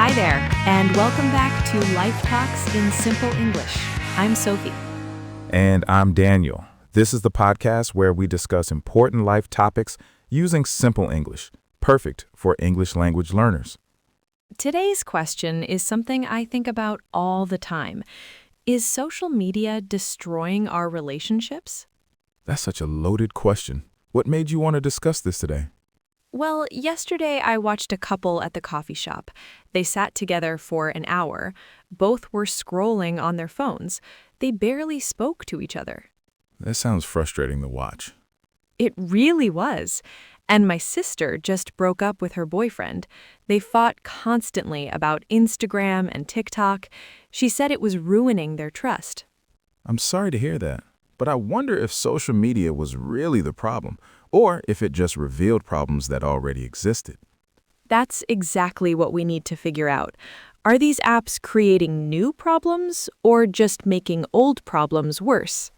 Hi there, and welcome back to Life Talks in Simple English. I'm Sophie. And I'm Daniel. This is the podcast where we discuss important life topics using simple English, perfect for English language learners. Today's question is something I think about all the time. Is social media destroying our relationships? That's such a loaded question. What made you want to discuss this today? Well, yesterday I watched a couple at the coffee shop. They sat together for an hour. Both were scrolling on their phones. They barely spoke to each other. That sounds frustrating to watch. It really was. And my sister just broke up with her boyfriend. They fought constantly about Instagram and TikTok. She said it was ruining their trust. I'm sorry to hear that, but I wonder if social media was really the problem, or if it just revealed problems that already existed. That's exactly what we need to figure out. Are these apps creating new problems or just making old problems worse?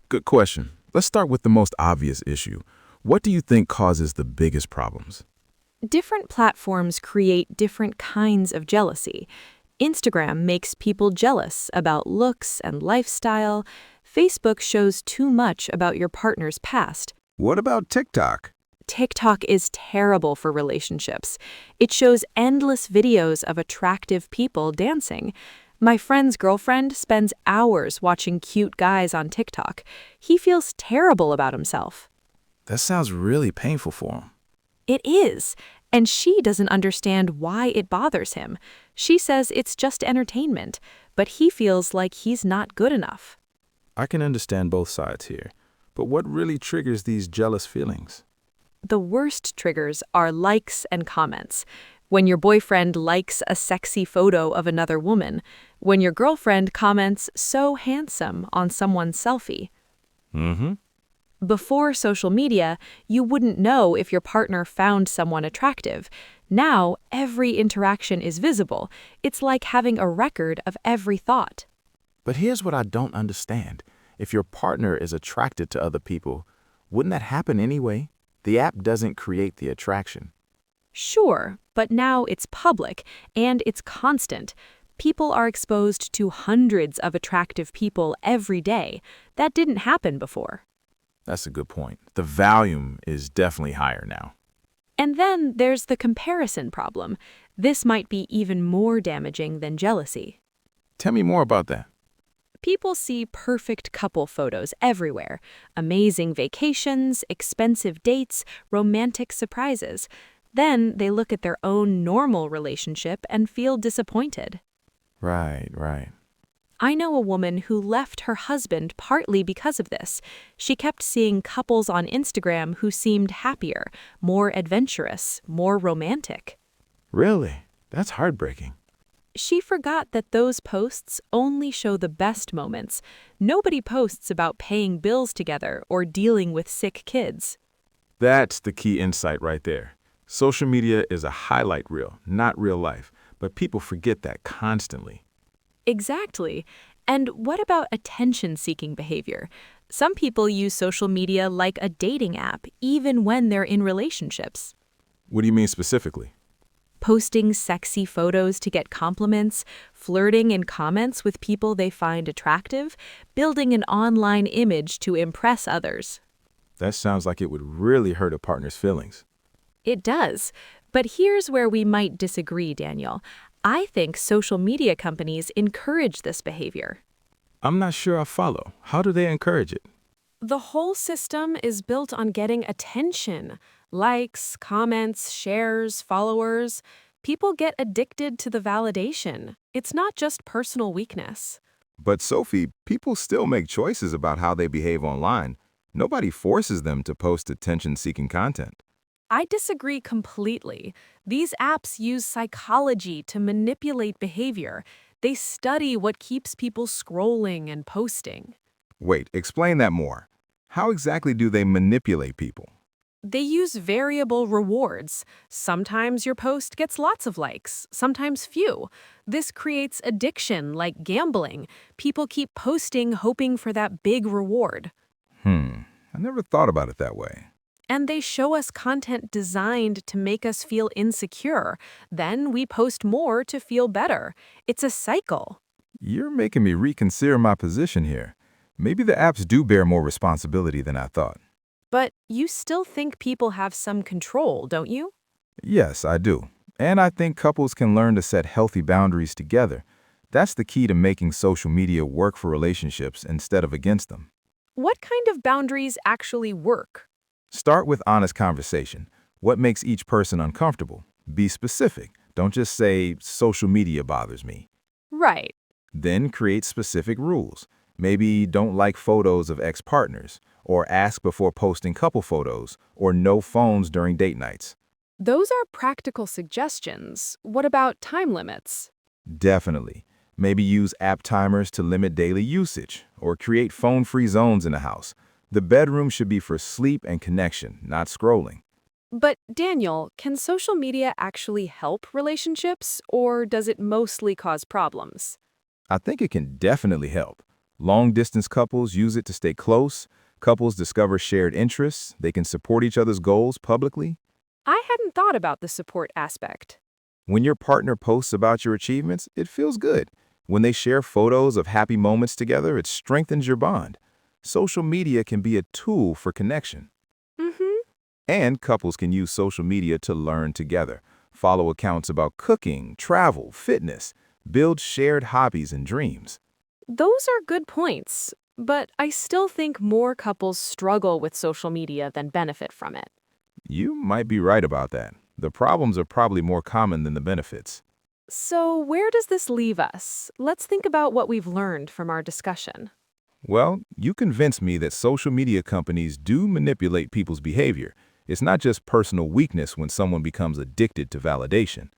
Good question. Let's start with the most obvious issue. What do you think causes the biggest problems? Different platforms create different kinds of jealousy. Instagram makes people jealous about looks and lifestyle. Facebook shows too much about your partner's past. What about TikTok? TikTok is terrible for relationships. It shows endless videos of attractive people dancing. My friend's girlfriend spends hours watching cute guys on TikTok. He feels terrible about himself. That sounds really painful for him. It is, and she doesn't understand why it bothers him. She says it's just entertainment, but he feels like he's not good enough. I can understand both sides here, but what really triggers these jealous feelings? The worst triggers are likes and comments. When your boyfriend likes a sexy photo of another woman, when your girlfriend comments "so handsome" on someone's selfie. Before social media, you wouldn't know if your partner found someone attractive. Now, every interaction is visible. It's like having a record of every thought. But here's what I don't understand. If your partner is attracted to other people, wouldn't that happen anyway? The app doesn't create the attraction. Sure, but now it's public and it's constant. People are exposed to hundreds of attractive people every day. That didn't happen before. That's a good point. The volume is definitely higher now. And then there's the comparison problem. This might be even more damaging than jealousy. Tell me more about that. People see perfect couple photos everywhere. Amazing vacations, expensive dates, romantic surprises. Then they look at their own normal relationship and feel disappointed. Right. I know a woman who left her husband partly because of this. She kept seeing couples on Instagram who seemed happier, more adventurous, more romantic. Really? That's heartbreaking. She forgot that those posts only show the best moments. Nobody posts about paying bills together or dealing with sick kids. That's the key insight right there. Social media is a highlight reel, not real life, but people forget that constantly. Exactly. And what about attention-seeking behavior? Some people use social media like a dating app, even when they're in relationships. What do you mean specifically? Posting sexy photos to get compliments, flirting in comments with people they find attractive, building an online image to impress others. That sounds like it would really hurt a partner's feelings. It does. But here's where we might disagree, Daniel. I think social media companies encourage this behavior. I'm not sure I follow. How do they encourage it? The whole system is built on getting attention. Likes, comments, shares, followers. People get addicted to the validation. It's not just personal weakness. But Sophie, people still make choices about how they behave online. Nobody forces them to post attention-seeking content. I disagree completely. These apps use psychology to manipulate behavior. They study what keeps people scrolling and posting. Wait, explain that more. How exactly do they manipulate people? They use variable rewards. Sometimes your post gets lots of likes, sometimes few. This creates addiction like gambling. People keep posting hoping for that big reward. I never thought about it that way. And they show us content designed to make us feel insecure. Then we post more to feel better. It's a cycle. You're making me reconsider my position here. Maybe the apps do bear more responsibility than I thought. But you still think people have some control, don't you? Yes, I do. And I think couples can learn to set healthy boundaries together. That's the key to making social media work for relationships instead of against them. What kind of boundaries actually work? Start with honest conversation. What makes each person uncomfortable? Be specific. Don't just say, social media bothers me. Right. Then create specific rules. Maybe don't like photos of ex-partners, or ask before posting couple photos, or no phones during date nights. Those are practical suggestions. What about time limits? Definitely. Maybe use app timers to limit daily usage, or create phone-free zones in the house. The bedroom should be for sleep and connection, not scrolling. But Daniel, can social media actually help relationships, or does it mostly cause problems? I think it can definitely help. Long-distance couples use it to stay close. Couples discover shared interests. They can support each other's goals publicly. I hadn't thought about the support aspect. When your partner posts about your achievements, it feels good. When they share photos of happy moments together, it strengthens your bond. Social media can be a tool for connection. Mm-hmm. And couples can use social media to learn together. Follow accounts about cooking, travel, fitness. Build shared hobbies and dreams. Those are good points, but I still think more couples struggle with social media than benefit from it. You might be right about that. The problems are probably more common than the benefits. So, where does this leave us? Let's think about what we've learned from our discussion. Well, you convinced me that social media companies do manipulate people's behavior. It's not just personal weakness when someone becomes addicted to validation.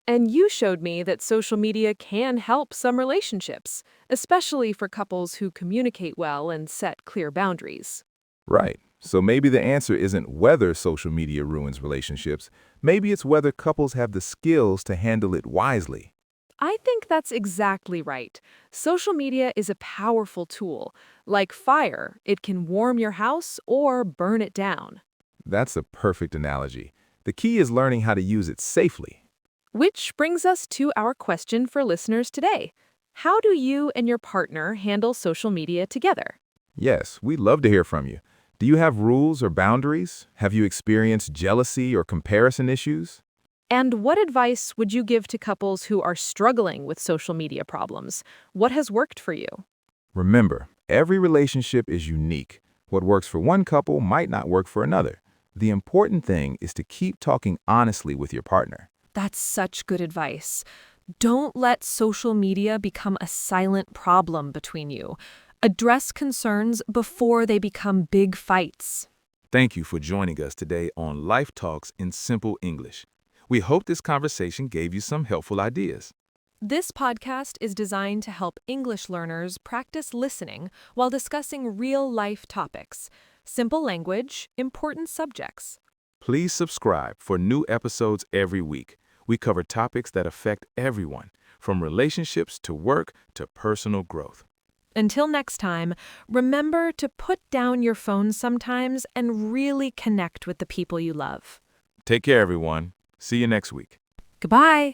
And you showed me that social media can help some relationships, especially for couples who communicate well and set clear boundaries. Right. So maybe the answer isn't whether social media ruins relationships. Maybe it's whether couples have the skills to handle it wisely. I think that's exactly right. Social media is a powerful tool. Like fire, it can warm your house or burn it down. That's a perfect analogy. The key is learning how to use it safely. Which brings us to our question for listeners today. How do you and your partner handle social media together? Yes, we'd love to hear from you. Do you have rules or boundaries? Have you experienced jealousy or comparison issues? And what advice would you give to couples who are struggling with social media problems? What has worked for you? Remember, every relationship is unique. What works for one couple might not work for another. The important thing is to keep talking honestly with your partner. That's such good advice. Don't let social media become a silent problem between you. Address concerns before they become big fights. Thank you for joining us today on Life Talks in Simple English. We hope this conversation gave you some helpful ideas. This podcast is designed to help English learners practice listening while discussing real-life topics. Simple language, important subjects. Please subscribe for new episodes every week. We cover topics that affect everyone, from relationships to work to personal growth. Until next time, remember to put down your phone sometimes and really connect with the people you love. Take care, everyone. See you next week. Goodbye.